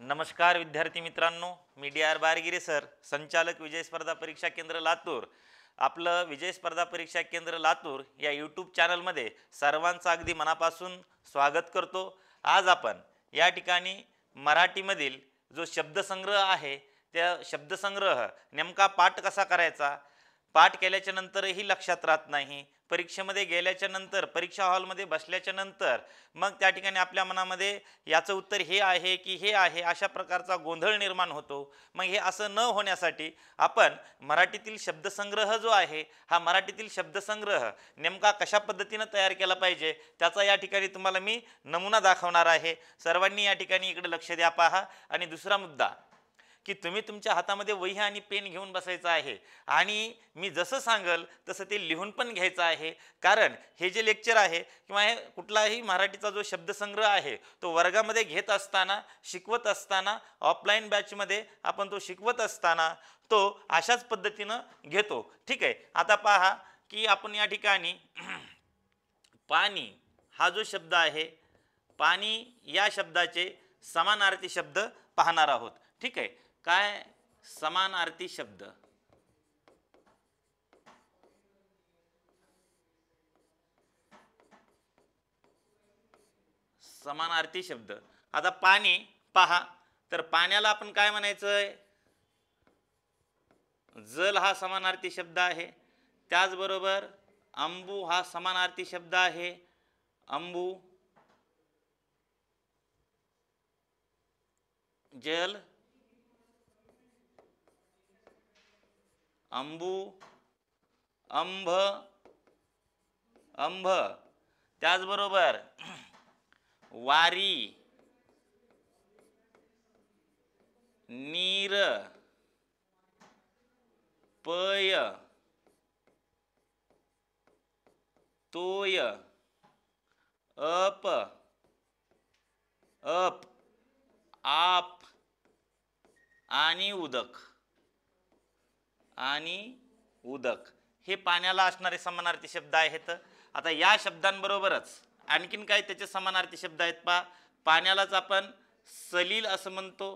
नमस्कार विद्यार्थी मित्रांनो, मी डी आर बारगिरे सर, संचालक विजय स्पर्धा परीक्षा केंद्र लातूर. आपलं विजय स्पर्धा परीक्षा केंद्र लातूर या यूट्यूब चॅनलमध्ये सर्वांचं अगदी मनापासून स्वागत करतो. आज आपण या ठिकाणी मराठीमधील जो शब्दसंग्रह आहे त्या शब्दसंग्रह नेमका पाठ कसा करायचा, पाठ केल्याच्या नंतरही लक्षात राहत नाही, परीक्षेमध्ये गेल्याच्या नंतर परीक्षा हॉलमध्ये बसल्याच्या नंतर मग त्या ठिकाणी आपल्या मनामध्ये याचं उत्तर हे आहे की हे आहे अशा प्रकारचा गोंधळ निर्माण होतो. मग हे असं न होण्यासाठी आपण मराठीतील शब्दसंग्रह जो आहे हा मराठीतील शब्दसंग्रह नेमका कशा पद्धतीनं तयार केला पाहिजे त्याचा या ठिकाणी तुम्हाला मी नमुना दाखवणार आहे. सर्वांनी या ठिकाणी इकडे लक्ष द्या, पहा. आणि दुसरा मुद्दा की तुम्ही तुमच्या हातामध्ये वही आणि पेन घेऊन बसायचं आहे आणि मी जसं सांगल तसं ते लिहून पण घ्यायचं आहे. कारण हे जे लेक्चर आहे किंवा हे कुठलाही मराठीचा जो शब्दसंग्रह आहे तो वर्गामध्ये घेत असताना, शिकवत असताना, ऑफलाईन बॅचमध्ये आपण तो शिकवत असताना तो अशाच पद्धतीनं घेतो. ठीक आहे. आता पहा की आपण या ठिकाणी पाणी हा जो शब्द आहे, पाणी या शब्दाचे समानार्थी शब्द पाहणार आहोत. ठीक आहे. काय समानार्थी शब्द? समानार्थी शब्द. आता पाणी पहा, तर पाण्याला आपण काय म्हणायचंय? जल हा समानार्थी शब्द आहे. त्याचबरोबर अंबू हा समानार्थी शब्द आहे. अंबू, जल, अंबू, अंभ, अंभ. त्याचबरोबर वारी, नीर, पय, तोय, अप, अप, आप आणि उदक, आणि उदक हे पाण्याला असणारे समानार्थी शब्द आहेत. आता या शब्दांबरोबरच आणखीन काय त्याचे समानार्थी शब्द आहेत पहा. पाण्यालाच आपण सलील असं म्हणतो.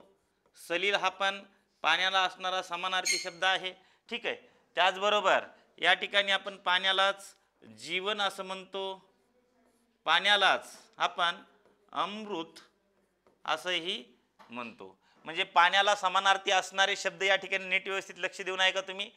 सलील हा पण पाण्याला असणारा समानार्थी शब्द आहे. ठीक आहे. त्याचबरोबर या ठिकाणी आपण पाण्यालाच जीवन असं म्हणतो. पाण्यालाच आपण अमृत असंही म्हणतो. म्हणजे पाण्याला समानार्थी असणारे शब्द या ठिकाणी नीट व्यवस्थित लक्ष देऊन आहे का तुम्ही?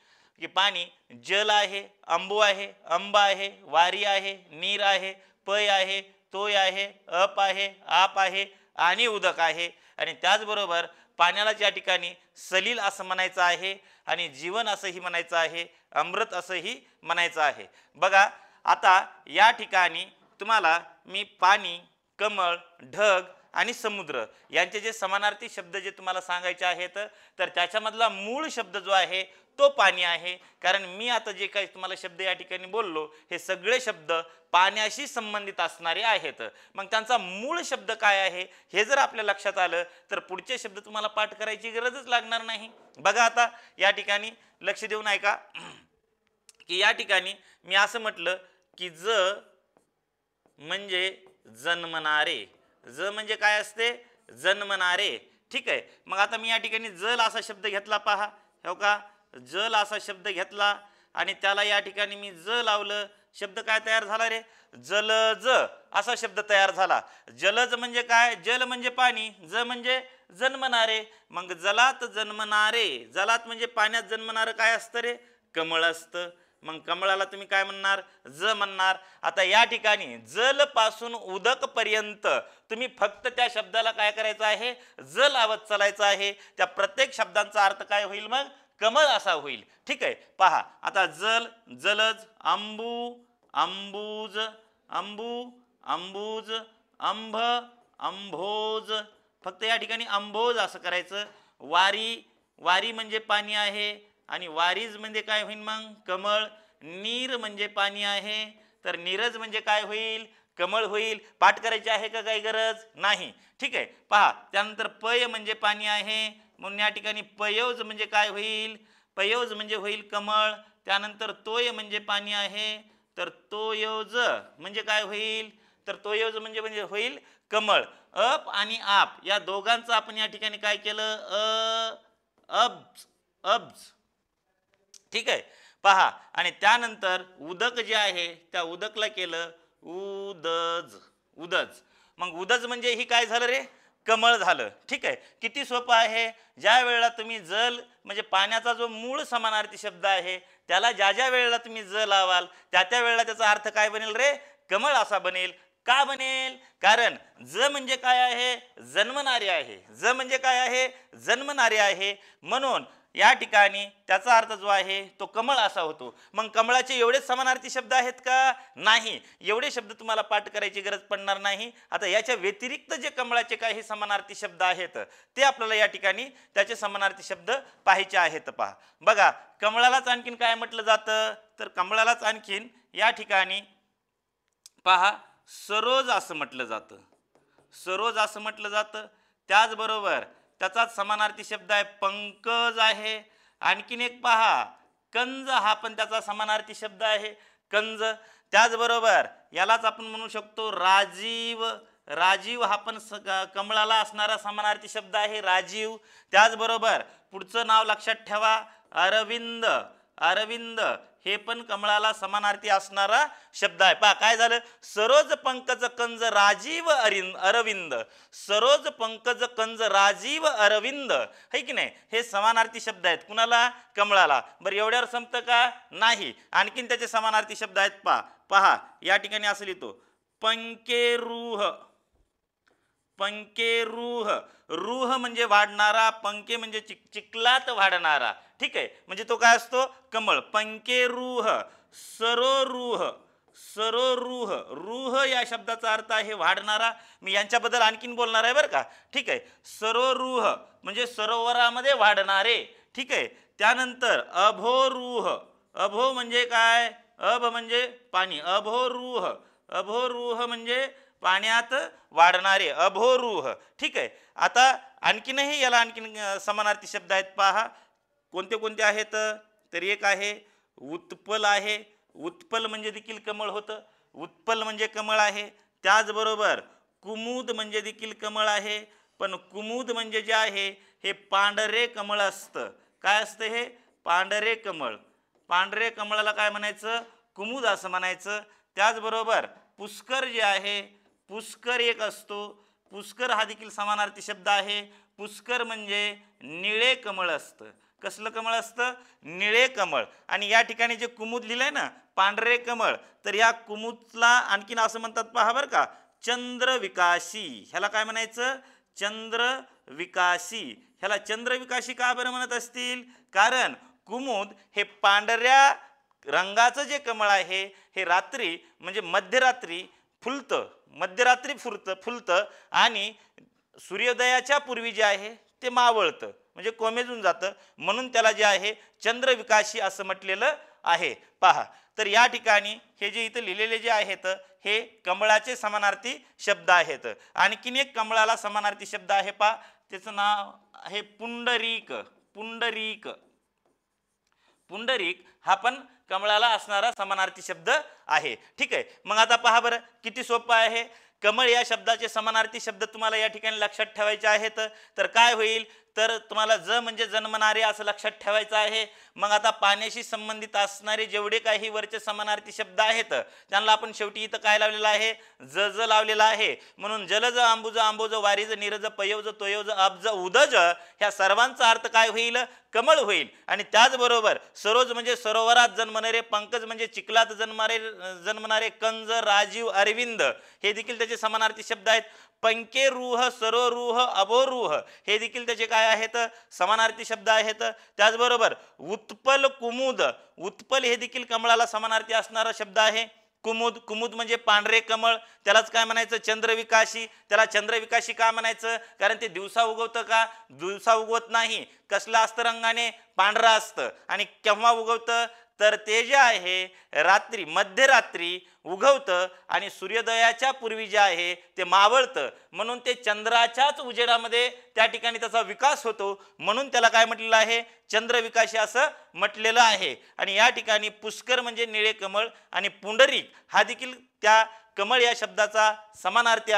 की पाणी जल आहे, अंबू आहे, अंब आहे, वारी आहे, नीर आहे, पय आहे, तोय आहे, अप आहे, आप आहे आणि उदक आहे. आणि त्याचबरोबर पाण्यालाच या ठिकाणी सलील असं म्हणायचं आहे आणि जीवन असंही म्हणायचं आहे, अमृत असंही म्हणायचं आहे. बघा, आता या ठिकाणी तुम्हाला मी पाणी, कमळ, ढग आणि समुद्र यांचे जे समानार्थी शब्द जे तुम्हाला सांगायचे आहेत तर त्याच्यामधला मूळ शब्द जो आहे तो पाणी आहे. कारण मी आता जे काही तुम्हाला शब्द या ठिकाणी बोललो हे सगळे शब्द पाण्याशी संबंधित असणारे आहेत. मग त्यांचा मूळ शब्द काय आहे हे जर आपल्या लक्षात आलं तर पुढचे शब्द तुम्हाला पाठ करायची गरजच लागणार नाही. बघा, आता या ठिकाणी लक्ष देऊन ऐका की या ठिकाणी मी असं म्हटलं की ज म्हणजे जन्मणारे. ज म्हणजे काय असते? जन्मणारे. ठीक आहे. मग आता मी या ठिकाणी जल असा शब्द घेतला, पहा हो का, जल असा शब्द घेतला आणि त्याला या ठिकाणी मी ज लावलं. शब्द काय तयार झाला रे? जलज असा शब्द तयार झाला. जलज म्हणजे काय? जल म्हणजे पाणी, ज म्हणजे जन्मणारे. मग जलात जन्मणारे, जलात म्हणजे पाण्यात जन्मणारं काय असतं रे? कमळ असतं. मग कमळाला तुम्ही काय म्हणणार? ज म्हणणार. आता या ठिकाणी जल पासून उदक पर्यंत तुम्ही फक्त त्या शब्दाला काय करायचं आहे? ज लावत चालायचं आहे. त्या प्रत्येक शब्दांचा अर्थ काय होईल? मग कमळ असा होईल. ठीक आहे. पहा, आता जल, जलज, अंबू, अंबूज, अंबू, अंबूज, अंभ, अंभोज. फक्त या ठिकाणी अंभोज असं करायचं. वारी, वारी म्हणजे पाणी आहे आणि वारीज म्हणजे काय होईल? मग कमळ. नीर म्हणजे पाणी आहे तर नीरज म्हणजे काय होईल? कमळ होईल. पाठ करायची आहे का काही गरज नाही? ठीक आहे. पहा, त्यानंतर पय म्हणजे पाणी आहे म्हणून या ठिकाणी पयोज म्हणजे काय होईल? पयोज म्हणजे होईल कमळ. त्यानंतर तोय म्हणजे पाणी आहे तर तोयोज म्हणजे काय होईल? तर तोयज म्हणजे म्हणजे होईल कमळ. अप आणि आप या दोघांचं आपण या ठिकाणी काय केलं, अब्ज अब्ज. ठीक आहे, पहा. आणि त्यानंतर उदक जे आहे त्या उदकला केलं उदज उदज. मग उदज म्हणजे ही काय झालं रे, कमळ झालं. ठीक आहे, किती सोपं आहे. ज्या वेळेला तुम्ही जल म्हणजे पाण्याचा जो मूळ समानार्थी शब्द आहे त्याला ज्या ज्या वेळेला तुम्ही ज लावाल त्या त्या वेळेला त्याचा अर्थ काय बनेल रे, कमळ असा बनेल. का बनेल, कारण ज म्हणजे काय आहे, जन्मणारे आहे. ज म्हणजे काय आहे, जन्मणारे आहे. म्हणून या ठिकाणी त्याचा अर्थ जो आहे तो कमळ असा होतो. मग कमळाचे एवढेच समानार्थी शब्द आहेत का, नाही. एवढे शब्द तुम्हाला पाठ करायची गरज पडणार नाही. आता याच्या व्यतिरिक्त जे कमळाचे काही समानार्थी शब्द आहेत ते आपल्याला या ठिकाणी त्याचे समानार्थी शब्द पाहायचे आहेत. पहा बघा, कमळालाच आणखीन काय म्हटलं जातं, तर कमळालाच आणखीन या ठिकाणी पहा सरोज असं म्हटलं जातं. सरोज असं म्हटलं जातं. त्याचबरोबर त्याचाच समानार्थी शब्द आहे पंकज आहे. आणखीन एक पहा कंज, हा पण त्याचा समानार्थी शब्द आहे, कंज. त्याचबरोबर यालाच आपण म्हणू शकतो राजीव. राजीव हा पण कमळाला असणारा समानार्थी शब्द आहे, राजीव. त्याचबरोबर पुढचं नाव लक्षात ठेवा, अरविंद. अरविंद हे पण कमळाला समानार्थी असणारा शब्द आहे. पहा काय झालं, सरोज पंकज कंज राजीव अरविंद. सरोज पंकज कंज राजीव अरविंद, है की नाही, हे समानार्थी शब्द आहेत. कुणाला, कमळाला. बरं एवढ्यावर संपतं का, नाही. आणखीन त्याचे समानार्थी शब्द आहेत. पहा या ठिकाणी असं लिहितो पंकेरूह. पंकेरूह, रूह म्हणजे वाढणारा, पंके म्हणजे चिखलात वाढणारा. ठीक आहे, म्हणजे तो काय असतो, कमळ. पंकेरूह. सरोरूह. सरोरूह, रूह या शब्दाचा अर्थ आहे वाढणारा. मी यांच्याबद्दल आणखीन बोलणार आहे बरं का. ठीक आहे, सरोरूह म्हणजे सरोवरामध्ये वाढणारे. ठीक आहे. त्यानंतर अभोरूह. अभो म्हणजे काय, अभ म्हणजे पाणी, अभोरूह. अभोरूह म्हणजे पाण्यात वाढणारे, अभोरूह. ठीक आहे. आता आणखीनही याला आणखीन समानार्थी शब्द आहेत. पहा कोणते कोणते आहेत, तर एक आहे उत्पल आहे. उत्पल म्हणजे देखील कमळ होतं, उत्पल म्हणजे कमळ आहे. त्याचबरोबर कुमुद म्हणजे देखील कमळ आहे. पण कुमुद म्हणजे जे आहे हे पांढरे कमळ असतं. काय असतं हे, पांढरे कमळ. पांढरे कमळाला काय म्हणायचं, कुमुद असं म्हणायचं. त्याचबरोबर पुष्कर जे आहे, पुष्कर एक असतो. पुष्कर हा देखील समानार्थी शब्द आहे. पुष्कर म्हणजे निळे कमळ असतं. कसलं कमळ असतं, निळे कमळ. आणि या ठिकाणी जे कुमुद लिहिलंय ना, पांढरे कमळ, तर या कुमुदला आणखीन असं म्हणतात, पहा बरं का, चंद्रविकाशी. ह्याला काय म्हणायचं, चंद्रविकाशी. ह्याला चंद्रविकाशी का बरं म्हणत असतील, कारण कुमुद हे पांढऱ्या रंगाचं जे कमळ आहे हे रात्री म्हणजे मध्यरात्री फुलतं, मध्यरात्री फुलतं आणि सूर्योदयाच्या पूर्वी जे आहे ते मावळतं, म्हणजे कोमेजून जातं. म्हणून त्याला जे आहे चंद्रविकाशी असं म्हटलेलं आहे. पहा, तर या ठिकाणी हे जे इथं लिहिलेले जे आहेत हे कमळाचे समानार्थी शब्द आहेत. आणखीन एक कमळाला समानार्थी शब्द आहे, पहा त्याचं नाव आहे पुंडरीक. पुंडरीक. पुंडरीक हा पण कमळाला असणारा समानार्थी शब्द आहे. ठीक आहे. मग आता पहा बरं किती सोपं आहे. कमळ या शब्दाचे समानार्थी शब्द तुम्हाला या ठिकाणी लक्षात ठेवायचे आहेत. तर काय होईल, तर तुम्हाला ज म्हणजे जन्मणारे असं लक्षात ठेवायचं आहे. मग आता पाण्याशी संबंधित असणारे जेवढे काही वरचे समानार्थी शब्द आहेत त्यांना आपण शेवटी इथं काय लावलेलं आहे, ज ज लावलेला आहे. म्हणून जलज, अंबुज, आंबोज, वारिज, नीरज, पयवज, तोयवज, अब्ज, उदज ह्या सर्वांचा अर्थ काय होईल, कमळ होईल. आणि त्याचबरोबर सरोज म्हणजे सरोवरात जन्मणारे, पंकज म्हणजे चिखलात जन्मणारे, कंज, राजीव, अरविंद हे देखील त्याचे समानार्थी शब्द आहेत. पंकेरूह, सरोरूह, अभोरूह हे देखील त्याचे काय आहेत, समानार्थी शब्द आहेत. त्याचबरोबर उत्पल, कुमुद. उत्पल हे देखील कमळाला समानार्थी असणारा शब्द आहे. कुमुद, कुमुद म्हणजे पांढरे कमळ, त्यालाच काय म्हणायचं, चंद्रविकाशी. त्याला चंद्रविकाशी का म्हणायचं, कारण ते दिवसा उगवतं का, दिवसा उगवत नाही. कसलं असतं रंगाने, पांढरा असतं. आणि केव्हा उगवतं, तर ते जे आहे रात्री मध्यरात्री उगवतं आणि सूर्योदयाच्या पूर्वी जे आहे ते मावळतं. म्हणून ते चंद्राच्याच उजेडामध्ये त्या ठिकाणी त्याचा विकास होतो. म्हणून त्याला काय म्हटलेलं आहे, चंद्रविकाशी असं म्हटलेलं आहे. आणि या ठिकाणी पुष्कर म्हणजे निळे कमळ आणि पुंडरीक हा देखील त्या कमळ या शब्दाचा समानार्थी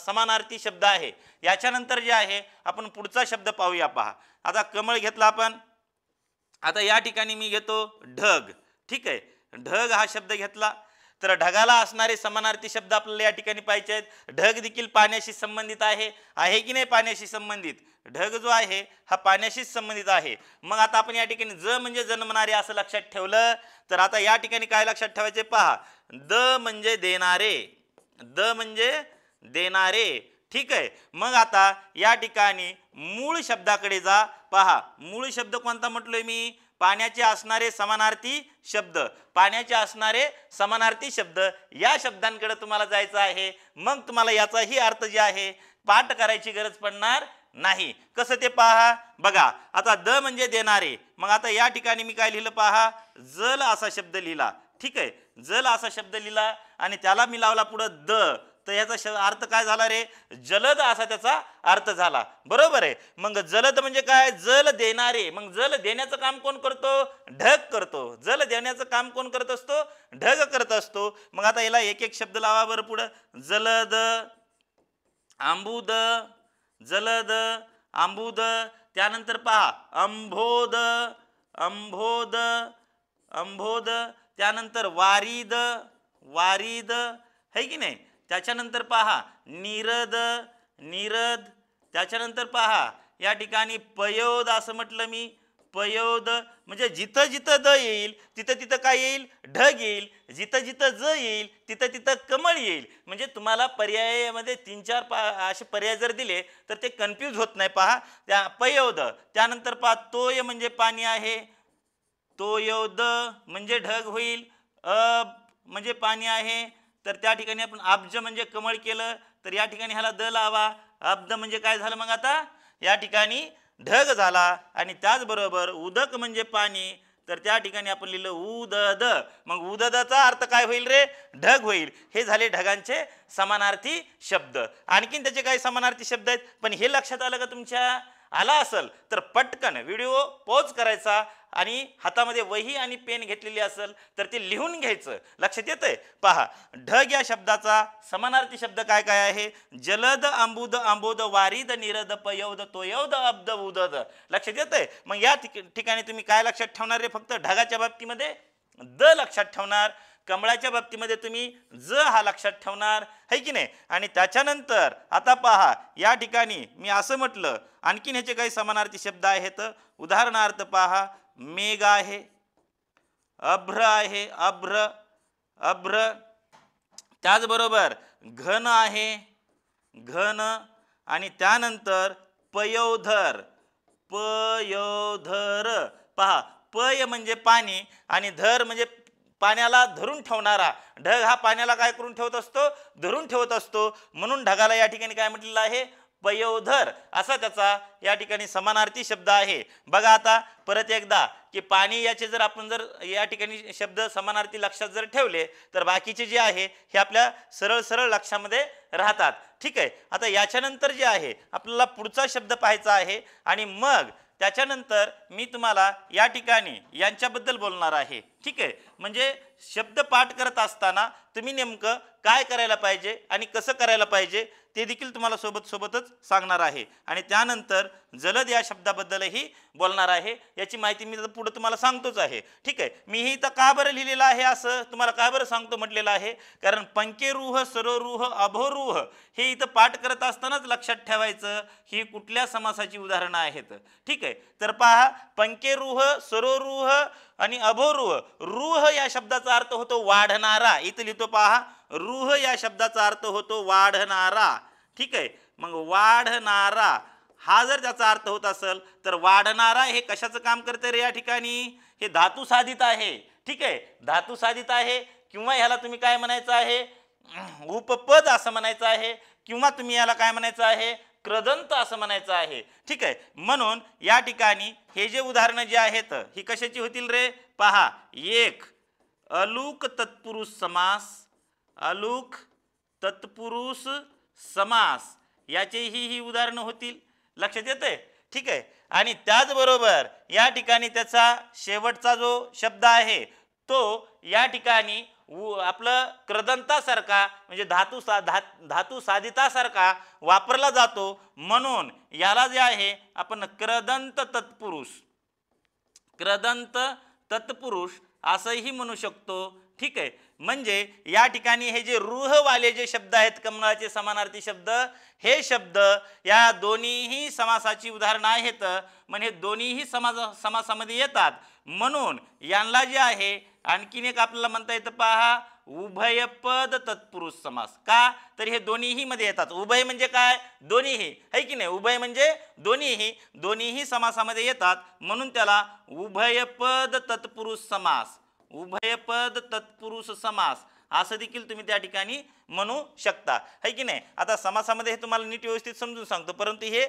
समानार्थी शब्द आहे. याच्यानंतर जे आहे आपण पुढचा शब्द पाहूया. पहा आता कमळ घेतला आपण. आता या ठिकाणी मी घेतो ढग. ठीक आहे, ढग हा शब्द घेतला तर ढगाला असणारे समानार्थी शब्द आपल्याला या ठिकाणी पाहिजे आहेत. ढग देखील पाण्याशी संबंधित आहे की नाही? पाण्याशी संबंधित. ढग जो आहे हा पाण्याशीच संबंधित आहे. मग आता आपण या ठिकाणी ज म्हणजे जन्मणारे असं लक्षात ठेवलं तर आता या ठिकाणी काय लक्षात ठेवायचे? पहा, द म्हणजे देणारे. द म्हणजे देणारे. ठीक आहे, मग आता या ठिकाणी मूळ शब्दाकडे जा. पहा, मूळ शब्द कोणता म्हटलोय मी? पाण्याचे असणारे समानार्थी शब्द. पाण्याचे असणारे समानार्थी शब्द या शब्दांकडे तुम्हाला जायचं आहे. मग तुम्हाला याचाही अर्थ जे आहे पाठ करायची गरज पडणार नाही. कसं ते पहा. बघा आता द म्हणजे देणारे. मग आता या ठिकाणी मी काय लिहिलं? पहा, जल असा शब्द लिहिला. ठीक आहे, जल असा शब्द लिहिला आणि त्याला मी लावला पुढं द. तर याचा अर्थ काय झाला रे? जलद असा त्याचा अर्थ झाला. बरोबर आहे. मग जलद म्हणजे काय? जल देणारे. मग जल देण्याचं काम कोण करतो? ढग करतो. जल देण्याचं काम कोण करत असतो? ढग करत असतो. मग आता याला एक एक शब्द लावा बरं पुढं. जलद, आंबुद, जलद, आंबुद. त्यानंतर पहा अंभोद, अंभोद, अंभोद. त्यानंतर वारीद, वारीद, है की नाही? त्याच्यानंतर पहा नीरद, नीरद. त्याच्यानंतर पहा या ठिकाणी पयोद असं म्हटलं मी. पयोद म्हणजे जिथं जिथं द येईल तिथं तिथं काय येईल? ढग येईल. जिथं जिथं ज येईल तिथं तिथं कमळ येईल. म्हणजे तुम्हाला पर्यायामध्ये 3-4 असे पर्याय जर दिले तर ते कन्फ्यूज होत नाही. पहा त्या पयोद. त्यानंतर पहा तोय म्हणजे पाणी आहे. तोयोद म्हणजे ढग होईल. अब म्हणजे पाणी आहे. तर त्या ठिकाणी आपण अब्ज म्हणजे कमळ केलं तर या ठिकाणी ह्याला द लावा. अब्द म्हणजे काय झालं? मग आता या ठिकाणी ढग झाला. आणि त्याचबरोबर उदक म्हणजे पाणी तर त्या ठिकाणी आपण लिहिलं उदद. मग उददचा अर्थ काय होईल रे? ढग होईल. हे झाले ढगांचे समानार्थी शब्द. आणखीन त्याचे काही समानार्थी शब्द आहेत पण हे लक्षात आलं का तुमच्या? आला असेल तर पटकन व्हिडिओ पॉज करायचा आणि हातामध्ये वही आणि पेन घेतलेली असेल तर ते लिहून घ्यायचं. लक्षात येतंय? पहा, ढग या शब्दाचा समानार्थी शब्द काय काय आहे? जलद, आंबुद, आंबोद, वारीद, नीरद, पयोद, तोयोद, अब्द, उदद. लक्षात येतंय? मग या ठिकाणी तुम्ही काय लक्षात ठेवणार रे? फक्त ढगाच्या बाबतीमध्ये द लक्षात ठेवणार. कमळाच्या बाबतीमध्ये तुम्ही ज हा लक्षात ठेवणार, है की नाही? आणि त्याच्यानंतर आता पहा या ठिकाणी मी असं म्हटलं आणखीन ह्याचे काही समानार्थी शब्द आहेत. उदाहरणार्थ पहा, मेघ आहे, अभ्र आहे, अभ्र, अभ्र. त्याचबरोबर घन आहे, घन. आणि त्यानंतर पयोधर, पयोधर. पहा, पय म्हणजे पाणी आणि धर म्हणजे पाण्याला धरून ठेवणारा. ढग हा पाण्याला काय करून ठेवत असतो? धरून ठेवत असतो. म्हणून ढगाला या ठिकाणी काय म्हटलेलं आहे? पयोधर असा त्याचा या ठिकाणी समानार्थी शब्द आहे. बघा आता परत एकदा की पाणी याचे जर आपण जर या ठिकाणी शब्द समानार्थी लक्षात जर ठेवले तर बाकीचे जे आहे हे आपल्या सरळ सरळ लक्षामध्ये राहतात. ठीक आहे, आता याच्यानंतर जे आहे आपल्याला पुढचा शब्द पाहायचा आहे आणि मग त्याच्यानंतर मी तुम्हाला या ठिकाणी यांच्याबद्दल बोलणार आहे. ठीक आहे, म्हणजे शब्द पाठ करत असताना तुम्ही नेमकं काय करायला पाहिजे आणि कसं करायला पाहिजे ते देखील तुम्हाला सोबतच सांगणार आहे. आणि त्यानंतर जलद या शब्दाबद्दलही बोलणार आहे. याची माहिती मी पुढे तुम्हाला सांगतोच आहे. ठीक आहे, मी ही इथं का बरं लिहिलेलं आहे असं तुम्हाला का बरं सांगतो म्हटलेलं आहे? कारण पंकेरूह, सरोरूह, अभोरूह हे इथं पाठ करत असतानाच लक्षात ठेवायचं ही कुठल्या समासाची उदाहरणं आहेत. ठीक आहे, तर पहा पंकेरूह, सरोरूह आणि अभोरूह. रूह या शब्दाचा अर्थ होतो वाढणारा. इथं लिहितो पहा, रूह या शब्दाचा अर्थ होतो वाढणारा. ठीक आहे, मग वाढणारा हा जर त्याचा अर्थ होत असेल तर वाढणारा हे कशाचं काम करते रे? या ठिकाणी हे धातू साधित आहे. ठीक आहे, धातू साधित आहे किंवा ह्याला तुम्ही काय म्हणायचं आहे? उपपद असं म्हणायचं आहे किंवा तुम्ही याला काय म्हणायचं आहे? कृदंत असं म्हणायचं आहे. ठीक आहे, म्हणून या ठिकाणी हे जे उदाहरणं जे आहेत ही कशाची होतील रे? पहा, एक अलूक तत्पुरुष समास, अलूक तत्पुरुष समास याचेही ही उदाहरणं होतील. लक्षात येतंय? ठीक आहे, आणि त्याचबरोबर या ठिकाणी त्याचा शेवटचा जो शब्द आहे तो या ठिकाणी आपलं कृदंतासारखा म्हणजे धातू साधितासारखा वापरला जातो, म्हणून याला जे आहे आपण कृदंत तत्पुरुष असंही म्हणू शकतो. ठीक आहे, म्हणजे या ठिकाणी हे जे रूहवाले जे शब्द आहेत कमळाचे समानार्थी शब्द, हे शब्द या दोन्हीही समासाची उदाहरणं आहेत, म्हणजे दोन्हीही समासामध्ये येतात, म्हणून यांना जे आहे आणखीन एक आपल्याला म्हणता येतं पहा उभयपद तत्पुरुष समास. का तर हे दोन्हीही मध्ये येतात. उभय म्हणजे काय, दोन्हीही, है की नाही, उभय म्हणजे दोन्हीही समासामध्ये येतात, म्हणून त्याला उभयपद तत्पुरुष समास, उभयपद तत्पुरुष समास असं देखील तुम्ही त्या ठिकाणी म्हणू शकता, है की नाही. आता समासामध्ये हे तुम्हाला नीट व्यवस्थित समजून सांगतो, परंतु हे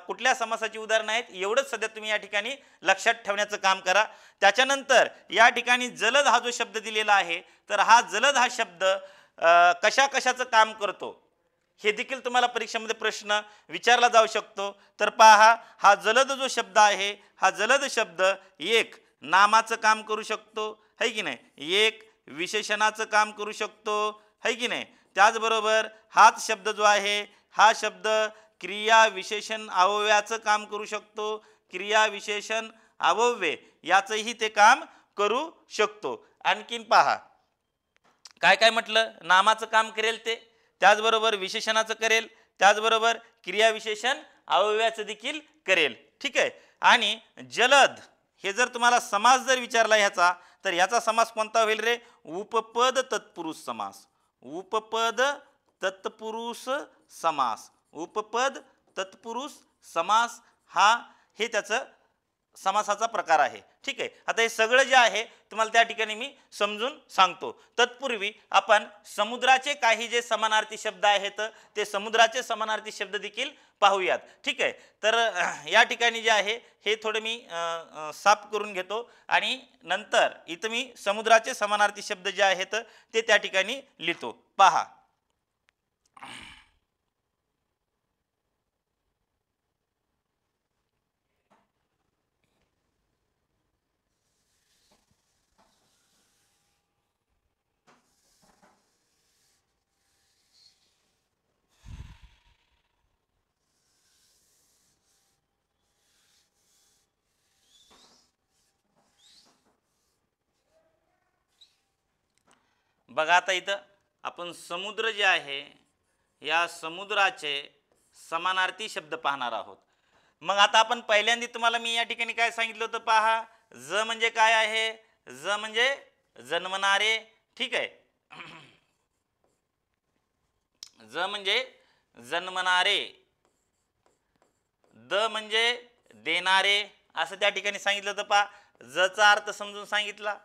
कुठल्या समासाची उदाहरणं आहेत एवढंच सध्या तुम्ही या ठिकाणी लक्षात ठेवण्याचं काम करा. त्याच्यानंतर या ठिकाणी जलद हा जो शब्द दिलेला आहे, तर हा जलद हा शब्द कशा कशाचं काम करतो हे देखील तुम्हाला परीक्षेमध्ये प्रश्न विचारला जाऊ शकतो. तर पहा, हा जलद जो शब्द आहे, हा जलद शब्द एक नामाचं काम करू शकतो, है की नाही, एक विशेषणाचं काम करू शकतो, है की नाही. त्याचबरोबर हाच शब्द जो आहे, हा शब्द क्रिया विशेषण अवयवाचं काम करू शकतो, क्रिया विशेषण अवयव याचंही ते काम करू शकतो. आणखीन पहा काय काय म्हटलं, नामाचं काम करेल ते, त्याचबरोबर विशेषणाचं करेल, त्याचबरोबर क्रिया विशेषण अवयवाचं देखील करेल. ठीक आहे. आणि जलद हे जर तुम्हाला समास जर विचारला ह्याचा, तर याचा समास कोणता होईल रे, उपपद तत्पुरुष समास, उपपद तत्पुरुष समास, उपपद तत्पुरुष समास हा हे त्याचं समासाचा प्रकार आहे. ठीक आहे. आता हे सगळं जे आहे तुम्हाला त्या ठिकाणी मी समजून सांगतो. तत्पूर्वी आपण समुद्राचे काही जे समानार्थी शब्द आहेत ते समुद्राचे समानार्थी शब्द देखील पाहूयात. ठीक आहे. तर या ठिकाणी जे आहे हे थोडं मी साफ करून घेतो आणि नंतर इथं मी समुद्राचे समानार्थी शब्द जे आहेत ते त्या ठिकाणी लिहितो. पहा, बघा आता इथं आपण समुद्र जे आहे या समुद्राचे समानार्थी शब्द पाहणार आहोत. मग आता आपण पहिल्यांदा तुम्हाला मी या ठिकाणी काय सांगितलं होतं पहा, ज म्हणजे काय आहे, ज म्हणजे जन्मणारे. ठीक आहे, ज म्हणजे जन्मणारे, द म्हणजे देणारे असं त्या ठिकाणी सांगितलं होतं पहा. जचा अर्थ समजून सांगितला,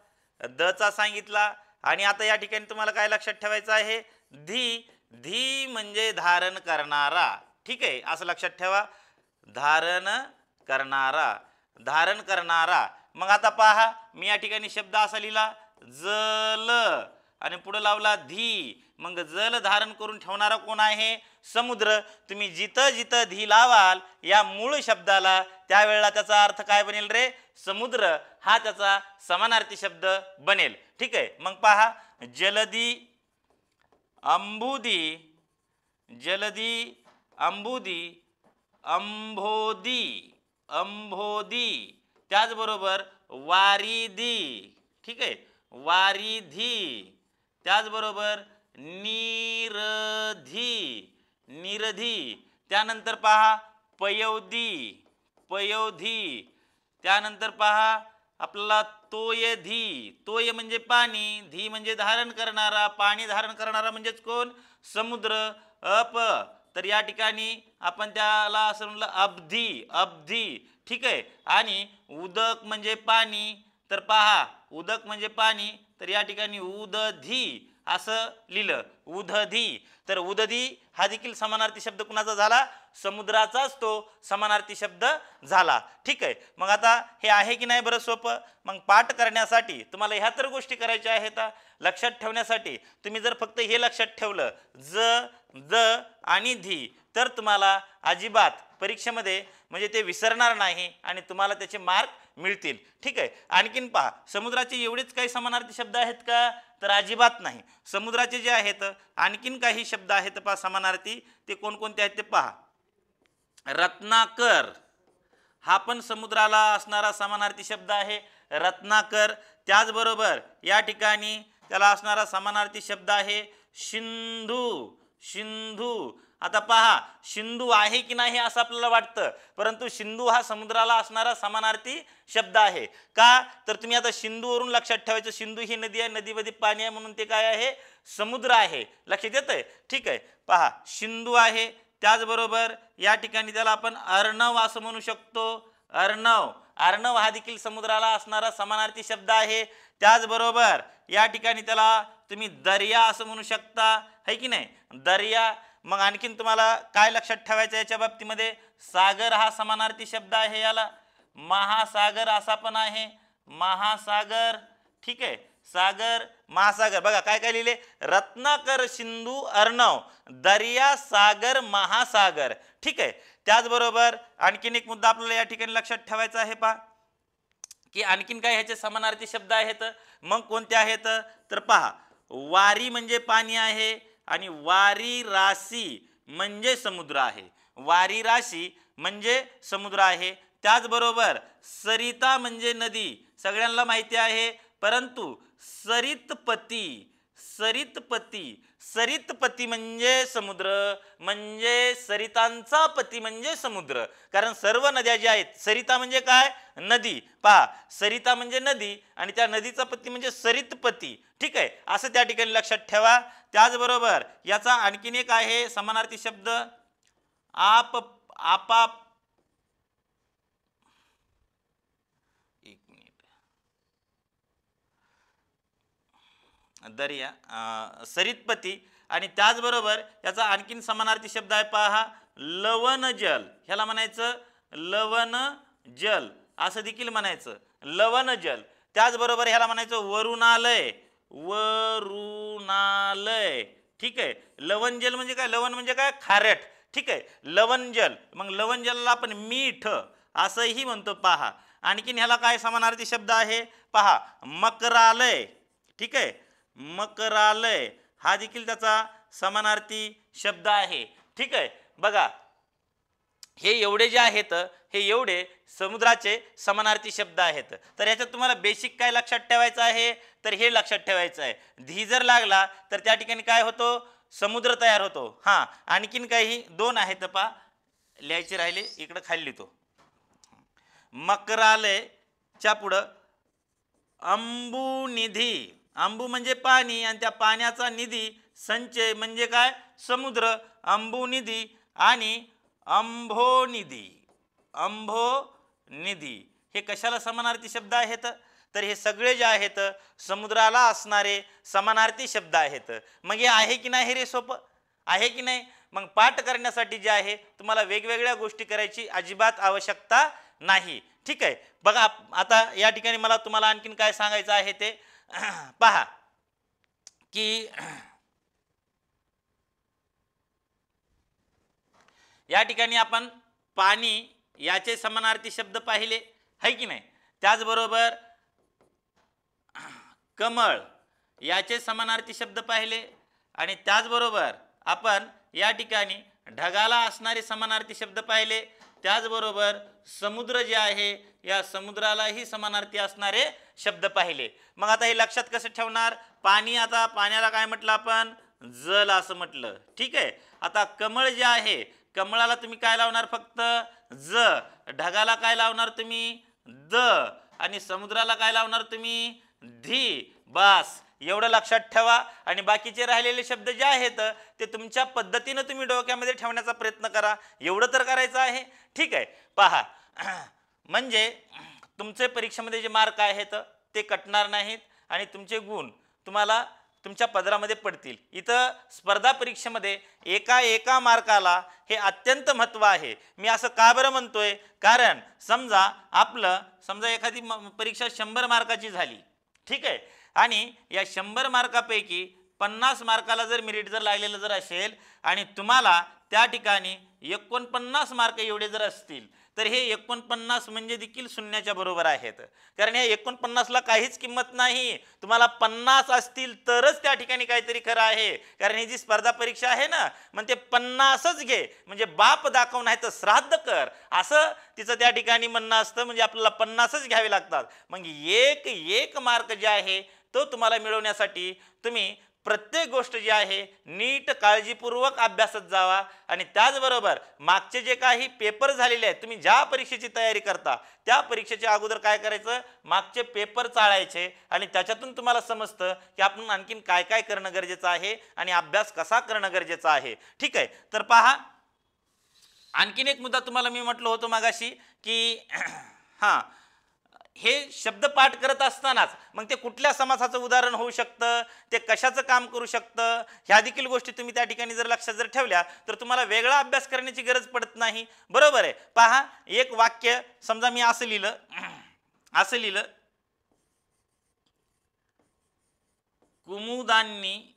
दचा सांगितला, आणि आता या ठिकाणी तुम्हाला काय लक्षात ठेवायचं आहे, धी, धी म्हणजे धारण करणारा. ठीक आहे, असं लक्षात ठेवा, धारण करणारा, धारण करणारा. मग आता पहा, मी या ठिकाणी शब्द असा लिहिला जल आणि पुढे लावला धी. मग जल धारण करून ठेवणारा कोण आहे, समुद्र. तुम्ही जिथं जिथं धी लावाल या मूळ शब्दाला त्यावेळेला त्याचा अर्थ काय बनेल रे, समुद्र हा त्याचा समानार्थी शब्द बनेल. ठीक आहे. मग पहा, जलदी, अंबुदी, जलदी, अंबुदी, अंबोदी, अंबोदी, त्याचबरोबर वारिदी. ठीक आहे, वारिधी, त्याचबरोबर निरधी, निरधी, त्यानंतर पहा पयोधी, पयोधी, त्यानंतर पहा आपल्याला तोयधी, तोय म्हणजे पाणी, धी म्हणजे धारण करणारा, पाणी धारण करणारा म्हणजेच कोण, समुद्र. अप, तर या ठिकाणी आपण त्याला असं म्हणलं अब्धी, अब्धी. ठीक आहे. आणि उदक म्हणजे पाणी, तर पहा उदक म्हणजे पाणी, तर या ठिकाणी उदधी असं लिहिलं, उदधी. तर उदधी हा देखील समानार्थी शब्द कुणाचा झाला, समुद्राचाच तो समानार्थी शब्द झाला. ठीक आहे. मग आता हे आहे की नाही बरं सोपं. मग पाठ करण्यासाठी तुम्हाला ह्या तर गोष्टी करायच्या आहेत. लक्षात ठेवण्यासाठी तुम्ही जर फक्त हे लक्षात ठेवलं ज, ज आणि धी, तर तुम्हाला अजिबात परीक्षेमध्ये म्हणजे ते विसरणार नाही आणि तुम्हाला त्याचे मार्क मिळतील. ठीक आहे. आणखीन पहा, समुद्राचे एवढेच काही समानार्थी शब्द आहेत का, तर अजिबात नाही. समुद्राचे जे आहेत आणखीन काही शब्द आहेत पहा समानार्थी, ते कोणकोणते आहेत ते पहा. रत्नाकर हा पण समुद्राला असणारा समानार्थी शब्द आहे, रत्नाकर. त्याचबरोबर या ठिकाणी त्याला असणारा समानार्थी शब्द आहे सिंधू, सिंधू. आता पहा, सिंधू आहे की नाही असं आपल्याला वाटतं, परंतु सिंधू हा समुद्राला असणारा समानार्थी शब्द आहे. का, तर तुम्ही आता सिंधूवरून लक्षात ठेवायचं, सिंधू ही नदी आहे, नदीमध्ये पाणी आहे म्हणून ते काय आहे, समुद्र आहे. लक्षात येतंय. ठीक आहे. पहा, सिंधू आहे. त्याचबरोबर या ठिकाणी त्याला आपण अर्णव असं म्हणू शकतो, अर्णव. अर्णव हा देखील समुद्राला असणारा समानार्थी शब्द आहे. त्याचबरोबर या ठिकाणी त्याला तुम्ही दर्या असं म्हणू शकता, है की नाही, दर्या. मग आणखीन तुम्हाला काय लक्षात ठेवायचं याच्या बाबतीमध्ये, सागर हा समानार्थी शब्द आहे याला, महासागर असा पण आहे, महासागर. ठीक आहे. सागर, महासागर. बघा काय काय लिहिले, रत्नाकर, सिंधू, अर्णव, दर्या, सागर, महासागर. ठीक आहे. त्याचबरोबर आणखीन एक मुद्दा आपल्याला या ठिकाणी लक्षात ठेवायचा आहे पहा, की आणखीन काय ह्याचे समानार्थी शब्द आहेत. मग कोणते आहेत, तर पहा, वारी म्हणजे पाणी आहे आणि वारी राशी म्हणजे समुद्र आहे, वारी राशी म्हणजे समुद्र आहे. त्याचबरोबर सरिता म्हणजे नदी, सगळ्यांना माहिती आहे, परंतु सरितपती, सरितपती, सरितपती म्हणजे समुद्र, म्हणजे सरितांचा पती म्हणजे समुद्र. कारण सर्व नद्या ज्या आहेत, सरिता म्हणजे काय, नदी. पहा, सरिता म्हणजे नदी आणि त्या नदीचा पती म्हणजे सरितपती. ठीक आहे. असं त्या ठिकाणी लक्षात ठेवा. त्याचबरोबर याचा आणखीन एक आहे समानार्थी शब्द, आप, आपाप. एक मिनिट, दर्या, सरितपती. आणि त्याचबरोबर याचा आणखीन समानार्थी शब्द आहे पहा, लवण जल. ह्याला म्हणायचं लवण जल असं देखील म्हणायचं, लवण जल. त्याचबरोबर ह्याला म्हणायचं वरुणालय, वरुणालय. ठीक आहे. लवण जल म्हणजे काय, लवण म्हणजे काय, खारट. ठीक आहे. लवण जल. मग लवण जलला आपण मीठ असंही म्हणतो. पहा, आणखीन ह्याला काय समानार्थी शब्द आहे पहा, मकरालय. ठीक आहे. मकरालय हा देखील त्याचा समानार्थी शब्द आहे. ठीक आहे. बघा, हे एवढे जे आहेत, हे एवढे समुद्राचे समानार्थी शब्द आहेत. तर याच्यात तुम्हाला बेसिक काय लक्षात ठेवायचं आहे, तर हे लक्षात ठेवायचं आहे, धी जर लागला तर त्या ठिकाणी काय होतो, समुद्र तयार होतो. हां, आणखीन काही दोन आहेत पहा, लिहायचे राहिले, इकडं खाली लिहितो. मकरालयच्या पुढं अंबुनिधी, अंबू म्हणजे पाणी आणि त्या पाण्याचा निधी संचय म्हणजे काय, समुद्र, अंबुनिधी. आणि अंभोनिधी, अंभोनिधी हे कशाला समानार्थी शब्द आहेत, तर हे सगळे जे आहेत समुद्राला असणारे समानार्थी शब्द आहेत. मग हे आहे की नाही रे, सोपं आहे की नाही. मग पाठ करण्यासाठी जे आहे तुम्हाला वेगवेगळ्या गोष्टी करायची अजिबात आवश्यकता नाही. ठीक आहे. बघा, आता या ठिकाणी मला तुम्हाला आणखीन काय सांगायचं आहे ते पहा, की या ठिकाणी आपण पाणी याचे समानार्थी शब्द पाहिले, है की नाही. त्याचबरोबर कमळ याचे समानार्थी शब्द पाहिले आणि त्याचबरोबर आपण या ठिकाणी ढगाला असणारे समानार्थी शब्द पाहिले. त्याचबरोबर समुद्र जे आहे या समुद्रालाही समानार्थी असणारे शब्द पाहिले. मग आता हे लक्षात कसं ठेवणार, पाणी, आता पाण्याला काय म्हटलं आपण, जल असं म्हटलं. ठीक आहे. आता कमळ जे आहे, कमळाला तुम्ही काय लावणार, फक्त ज. ढगाला काय लावणार तुम्ही, द. आणि समुद्राला काय लावणार तुम्ही, धी. बस एवढं लक्षात ठेवा. आणि बाकीचे राहिलेले शब्द जे आहेत ते तुमच्या पद्धतीनं तुम्ही डोक्यामध्ये ठेवण्याचा प्रयत्न करा, एवढं तर करायचं आहे. ठीक आहे. पहा, म्हणजे तुमचे परीक्षेमध्ये जे मार्क आहेत ते कटणार नाहीत आणि तुमचे गुण तुम्हाला तुमच्या पदरामध्ये पडतील. इथं स्पर्धा परीक्षेमध्ये एका मार्काला हे अत्यंत महत्त्व आहे. मी असं का बरं म्हणतोय, कारण समजा एखादी परीक्षा 100 मार्काची झाली. ठीक आहे. आणि या 100 मार्कापैकी 50 मार्काला जर मेरिट जर लागलेलं जर असेल आणि तुम्हाला त्या ठिकाणी 49 मार्क एवढे जर असतील तर हे 49 म्हणजे देखील शून्याच्या बरोबर आहेत, कारण या 49ला काहीच किंमत नाही. तुम्हाला 50 असतील तरच त्या ठिकाणी काहीतरी खरं आहे, कारण ही जी स्पर्धा परीक्षा आहे ना, मग ते 50च घे म्हणजे बाप दाखव नाही तर श्राद्ध कर असं तिचं त्या ठिकाणी म्हणणं असतं. म्हणजे आपल्याला 50च घ्यावे लागतात. मग एक मार्क जे आहे तो तुम्हाला मिळवण्यासाठी तुम्ही प्रत्येक गोष्ट जी आहे नीट काळजीपूर्वक अभ्यासात जावा. आणि त्याचबरोबर मागचे जे काही पेपर झालेले आहेत, तुम्ही ज्या परीक्षेची तयारी करता त्या परीक्षेच्या अगोदर काय करायचं, मागचे पेपर चाळायचे आणि त्याच्यातून तुम्हाला समजतं की आपण आणखीन काय काय करणं गरजेचं आहे आणि अभ्यास कसा करणं गरजेचं आहे. ठीक आहे, तर पहा आणखीन एक मुद्दा तुम्हाला मी म्हटलं होतं मागाशी की हां, हे शब्द पाठ करत असतानाच मग ते कुठल्या समासाचं उदाहरण होऊ शकतं, ते कशाचं काम करू शकतं, ह्या देखील गोष्टी तुम्ही त्या ठिकाणी जर लक्षात जर ठेवल्या तर तुम्हाला वेगळा अभ्यास करण्याची गरज पडत नाही. बरोबर आहे. पहा, एक वाक्य समजा मी असं लिहिलं कुमुदांनी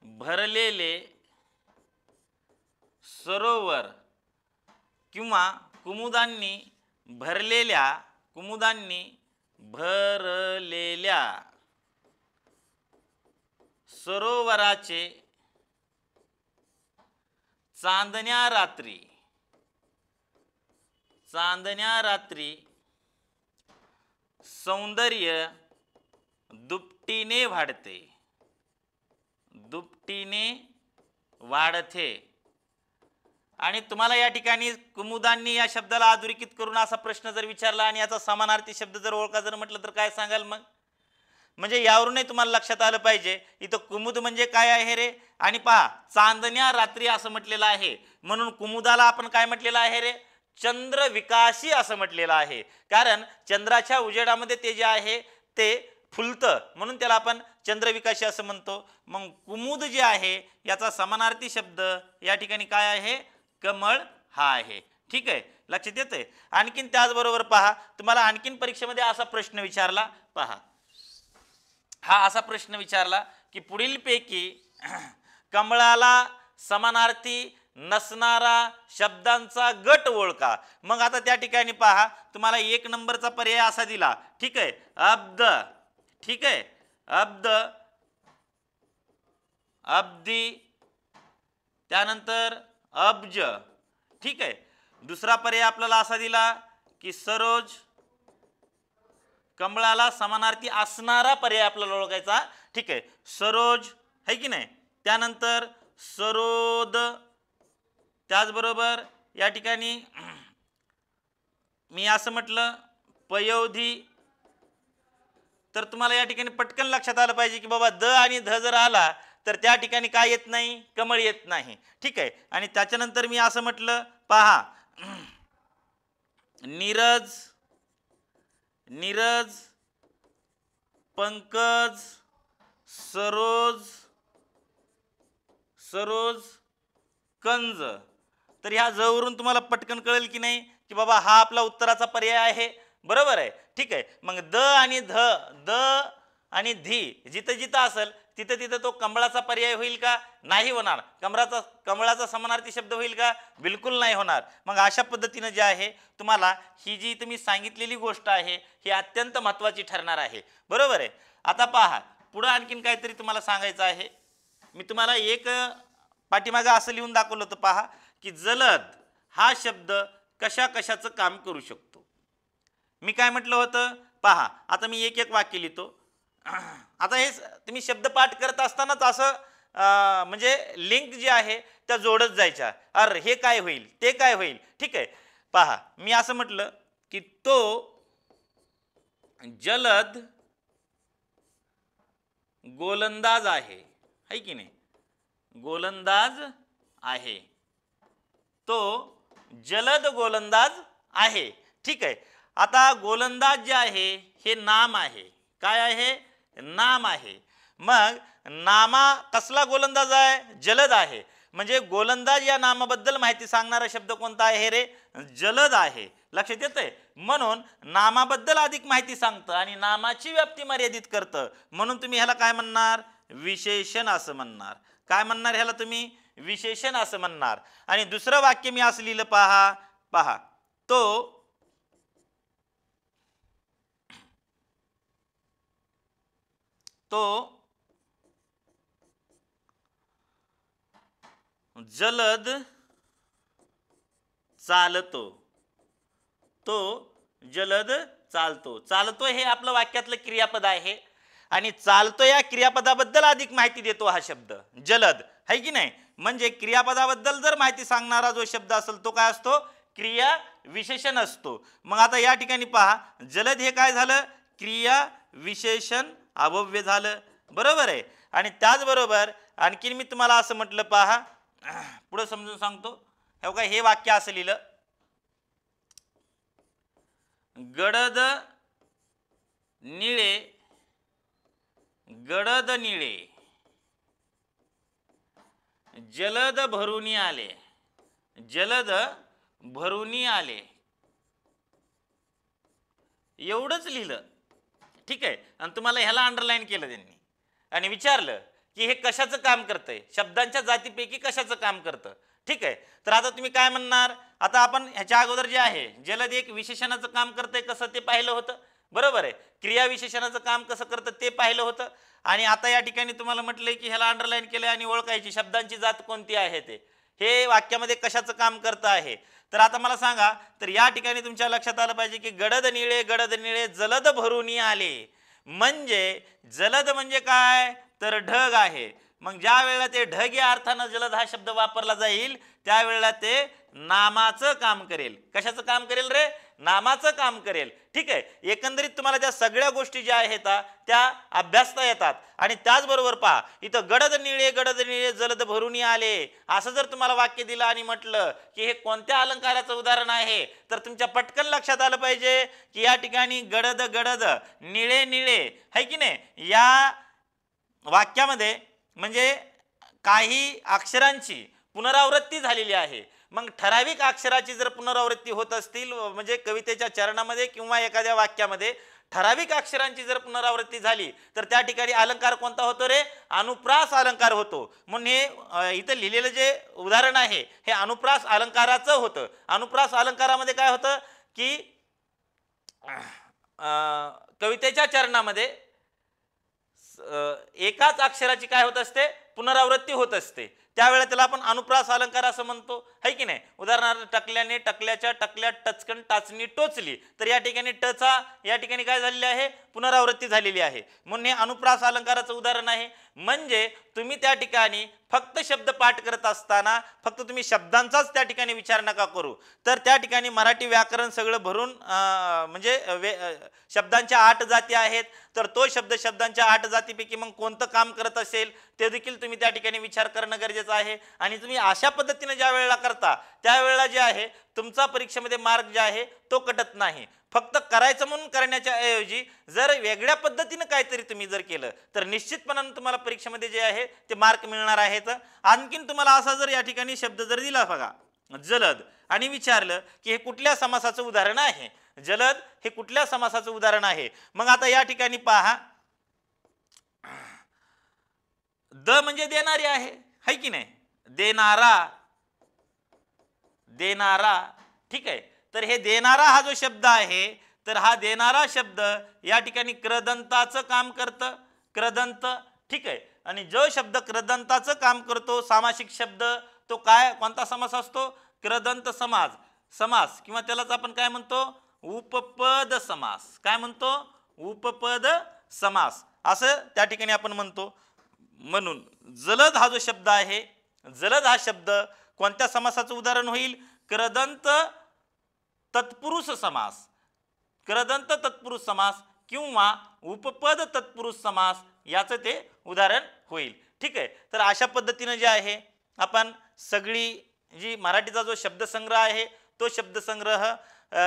भरलेले सरोवर किंवा कुमुदांनी भरलेल्या सरोवराचे चांदण्या रात्री सौंदर्य दुपटीने वाढते. आणि तुम्हाला या ठिकाणी कुमुदांनी या शब्दाला अधोरेखित करून असा प्रश्न जर विचारला आणि याचा समानार्थी शब्द जर ओळखा जर म्हटलं तर काय सांगाल मग? म्हणजे यावरूनही तुम्हाला लक्षात आलं पाहिजे इथं कुमुद म्हणजे काय आहे रे. आणि पहा, चांदण्या रात्री असं म्हटलेलं आहे म्हणून कुमुदाला आपण काय म्हटलेलं आहे रे, चंद्रविकासी असं म्हटलेलं आहे. कारण चंद्राच्या उजेडामध्ये ते जे आहे ते फुलतं म्हणून त्याला आपण चंद्रविकासी असं म्हणतो. मग कुमुद जे आहे याचा समानार्थी शब्द या ठिकाणी काय आहे, कमळ हा आहे. ठीक आहे, लक्षात येतंय. आणखीन त्याचबरोबर पहा, तुम्हाला आणखीन परीक्षेमध्ये असा प्रश्न विचारला, पहा हा असा प्रश्न विचारला की पुढीलपैकी कमळाला समानार्थी नसणारा शब्दांचा गट ओळखा. मग आता त्या ठिकाणी पहा, तुम्हाला 1 नंबरचा पर्याय असा दिला. ठीक आहे, अब्द. ठीक आहे, अब्द, अब्दी, त्यानंतर अब्ज. ठीक आहे, दुसरा पर्याय आपल्याला असा दिला की सरोज. कमळाला समानार्थी असणारा पर्याय आपल्याला ओळखायचा. ठीक आहे, सरोज है की नाही, त्यानंतर सरोद, त्याचबरोबर या ठिकाणी मी असं म्हटलं पयोधी. तर तुम्हाला या ठिकाणी पटकन लक्षात आलं पाहिजे की बाबा द आणि ध जर आला तर त्या ठिकाणी काय येत नाही, कमळ येत नाही. ठीक आहे, आणि त्याच्यानंतर मी असं म्हटलं, पहा नीरज, पंकज, सरोज, कंज. तर ह्या जवळून तुम्हाला पटकन कळेल की नाही की बाबा हा आपला उत्तराचा पर्याय आहे. बरोबर आहे. ठीक आहे, मग द आणि धी जिथं जिथं असेल तिथं तिथं तो कमळाचा पर्याय होईल का, नाही होणार. कमळाचा समानार्थी शब्द होईल का, बिलकुल नाही होणार. मग अशा पद्धतीनं जे आहे तुम्हाला ही जी तुम्ही सांगितलेली गोष्ट आहे ही अत्यंत महत्त्वाची ठरणार आहे. बरोबर आहे. आता पहा पुढं आणखीन काहीतरी तुम्हाला सांगायचं आहे. मी तुम्हाला एक पाठीमागं असं लिहून दाखवलं होतं, पहा की जलद हा शब्द कशा कशाचं काम करू शकतो. मी काय म्हटलं होतं, पहा आता मी एक वाक्य लिहितो. आता हे तुम्ही शब्दपाठ करत असतानाच असं म्हणजे लिंक जी आहे त्या जोडत जायच्या. अरे हे काय होईल, ते काय होईल. ठीक आहे, पहा मी असं म्हटलं की तो जलद गोलंदाज आहे, है की नाही, गोलंदाज आहे, तो जलद गोलंदाज आहे. ठीक आहे, आता गोलंदाज जे आहे हे नाम आहे. काय आहे, नाम आहे. मग नामा कसला गोलंदाज आहे, जलद आहे. म्हणजे गोलंदाज या नामाबद्दल माहिती सांगणारा शब्द कोणता आहे रे? जलद आहे. लक्षात येतंय? म्हणून नामाबद्दल अधिक माहिती सांगतं आणि नामाची व्याप्ती मर्यादित करतं, म्हणून तुम्ही ह्याला काय म्हणणार? विशेषण असं म्हणणार. काय म्हणणार ह्याला तुम्ही? विशेषण असं म्हणणार. आणि दुसरं वाक्य मी असं लिहिलं पहा, पहा, तो जलद चालतो. तो जलद चालतो. चालतो हे आपलं वाक्यातलं क्रियापद आहे आणि चालतो या क्रियापदाबद्दल अधिक माहिती देतो हा शब्द जलद, है की नाही? म्हणजे क्रियापदाबद्दल जर माहिती सांगणारा जो शब्द असेल तो काय असतो? क्रिया विशेषण असतो. मग आता या ठिकाणी पहा, जलद हे काय झालं? क्रिया विशेषण अव्यय झालं. बरोबर आहे. आणि त्याचबरोबर आणखीन मी तुम्हाला असं म्हटलं पहा, पुढे समजून सांगतो. हे वाक्य असं लिहिलं, गडद निळे, गडद निळे जलद भरुनी आले, जलद भरुनी आले, एवढंच लिहिलं. ठीक आहे. आणि तुम्हाला ह्याला अंडरलाईन केलं त्यांनी आणि विचारलं की हे कशाचं काम करतंय, शब्दांच्या जातीपैकी कशाचं काम करतं. ठीक आहे. तर आता तुम्ही काय म्हणणार? आता आपण ह्याच्या अगोदर जे आहे जलद एक विशेषणाचं काम करतंय कसं ते पाहिलं होतं. बरोबर आहे. क्रिया विशेषणाचं काम कसं करतं ते पाहिलं होतं. आणि आता या ठिकाणी तुम्हाला म्हटलंय की ह्याला अंडरलाईन केलंय आणि ओळखायची शब्दांची जात कोणती आहे ते, हे वाक्यामध्ये कशाचं काम करतं आहे. तर आता मला सांगा, तर या ठिकाणी तुमच्या लक्षात आलं पाहिजे की गडद निळे जलद भरुनी आले. म्हणजे जलद म्हणजे काय? तर ढग आहे. मग ज्या वेळेला ते ढग या अर्थानं जलद हा शब्द वापरला जाईल त्यावेळेला ते नामाचं काम करेल. कशाचं काम करेल रे? नामाचं काम करेल. ठीक आहे. एकंदरीत तुम्हाला त्या सगळ्या गोष्टी ज्या आहेत त्या अभ्यासता येतात. आणि त्याचबरोबर पहा, इथं गडद निळे जलद भरुनी आले असं जर तुम्हाला वाक्य दिलं आणि म्हटलं की हे कोणत्या अलंकाराचं उदाहरण आहे, तर तुमच्या पटकन लक्षात आलं पाहिजे की या ठिकाणी गडद गडद निळे निळे है की नाही, या वाक्यामध्ये म्हणजे काही अक्षरांची पुनरावृत्ती झालेली आहे. मग ठराविक अक्षराची जर पुनरावृत्ती होत असतील म्हणजे कवितेच्या चरणामध्ये किंवा एखाद्या वाक्यामध्ये ठराविक अक्षरांची जर पुनरावृत्ती झाली तर त्या ठिकाणी अलंकार कोणता होतो रे? अनुप्रास अलंकार होतो. म्हणून हे इथं लिहिलेलं जे उदाहरण आहे हे अनुप्रास अलंकाराचं होतं. अनुप्रास अलंकारामध्ये काय होतं की कवितेच्या चरणामध्ये एकाच अक्षराची काय होत असते? पुनरावृत्ती होत असते. त्यावेळेला त्याला आपण अनुप्रास अलंकार असं म्हणतो, है की नाही? उदाहरणार्थ टकल्याने टकल्याच्या टकल्या टचकन टाचणी टोचली, तर या ठिकाणी टचा या ठिकाणी काय झालेली आहे? पुनरावृत्ती झालेली आहे. म्हणून हे अनुप्रास अलंकाराचं उदाहरण आहे. म्हणजे तुम्ही त्या ठिकाणी फक्त शब्द पाठ करत असताना फक्त तुम्ही शब्दांचाच त्या ठिकाणी विचार नका करू, तर त्या ठिकाणी मराठी व्याकरण सगळं भरून म्हणजे शब्दांच्या 8 जाती आहेत, तर तो शब्द शब्दांच्या 8 जातीपैकी मग कोणतं काम करत असेल ते देखील तुम्ही त्या ठिकाणी विचार करणं गरजेचं आहे. आणि तुम्ही अशा पद्धतीने ज्या वेळेला करता त्यावेळेला जे आहे तुमचा परीक्षेमध्ये मार्क जे आहे तो कटत नाही. फक्त करायचं म्हणून करण्याच्या ऐवजी जर वेगळ्या पद्धतीने काहीतरी तुम्ही जर केलं तर निश्चितपणाने तुम्हाला परीक्षेमध्ये जे आहे ते मार्क मिळणार आहेत. आणखीन तुम्हाला असा जर या ठिकाणी शब्द जर दिला बघा जलद आणि विचारलं की हे कुठल्या समासाचं उदाहरण आहे, जलद हे कुठल्या समासाचं उदाहरण आहे, मग आता या ठिकाणी पहा द म्हणजे देणारी आहे, है की नाही? देणारा, देणारा. ठीक आहे. तर हे देणारा हा जो शब्द आहे तर हा देणारा शब्द या ठिकाणी कृदंताचं काम करतं. कृदंत. ठीक आहे. आणि जो शब्द कृदंताचं काम करतो सामासिक शब्द तो काय कोणता समास असतो? कृदंत समास. समास किंवा त्यालाच आपण काय म्हणतो? उपपद समास. काय म्हणतो? उपपद समास असं त्या ठिकाणी आपण म्हणतो. म्हणून जलद हा जो शब्द आहे, जलद हा शब्द कोणत्या समासाचं उदाहरण होईल? कृदंत तत्पुरुष समास. कृदंत तत्पुरुष समास किंवा उपपद तत्पुरुष समास याचं ते उदाहरण होईल. ठीक आहे. तर अशा पद्धतीने जे आहे आपण सगळी जी मराठीचा जो शब्दसंग्रह आहे तो शब्दसंग्रह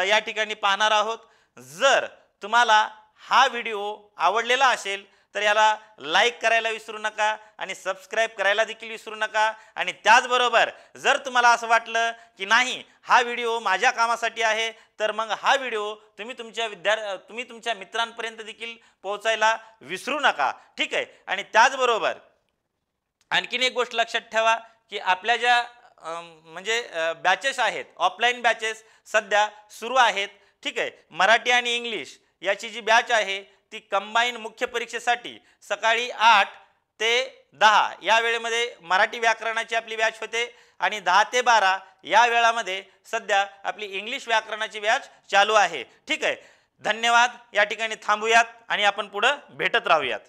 या ठिकाणी पाहणार आहोत. जर तुम्हाला हा व्हिडिओ आवडलेला असेल तर याला लाईक करायला विसरू नका आणि सबस्क्राईब करायला देखील विसरू नका. आणि त्याचबरोबर जर तुम्हाला असं वाटलं की नाही हा व्हिडिओ माझ्या कामासाठी आहे, तर मग हा व्हिडिओ तुम्ही तुमच्या मित्रांपर्यंत देखील पोहोचायला विसरू नका. ठीक आहे. आणि त्याचबरोबर आणखीन एक गोष्ट लक्षात ठेवा की आपल्या ज्या म्हणजे बॅचेस आहेत, ऑफलाईन बॅचेस सध्या सुरू आहेत. ठीक आहे. मराठी आणि इंग्लिश याची जी बॅच आहे ती कंबाईन मुख्य परीक्षेसाठी सकाळी 8 ते 10 या वेळेमध्ये मराठी व्याकरणाची आपली बॅच होते आणि 10 ते 12 या वेळामध्ये सध्या आपली इंग्लिश व्याकरणाची बॅच चालू आहे. ठीक आहे. धन्यवाद. या ठिकाणी थांबूयात आणि आपण पुढे भेटत राहूयात.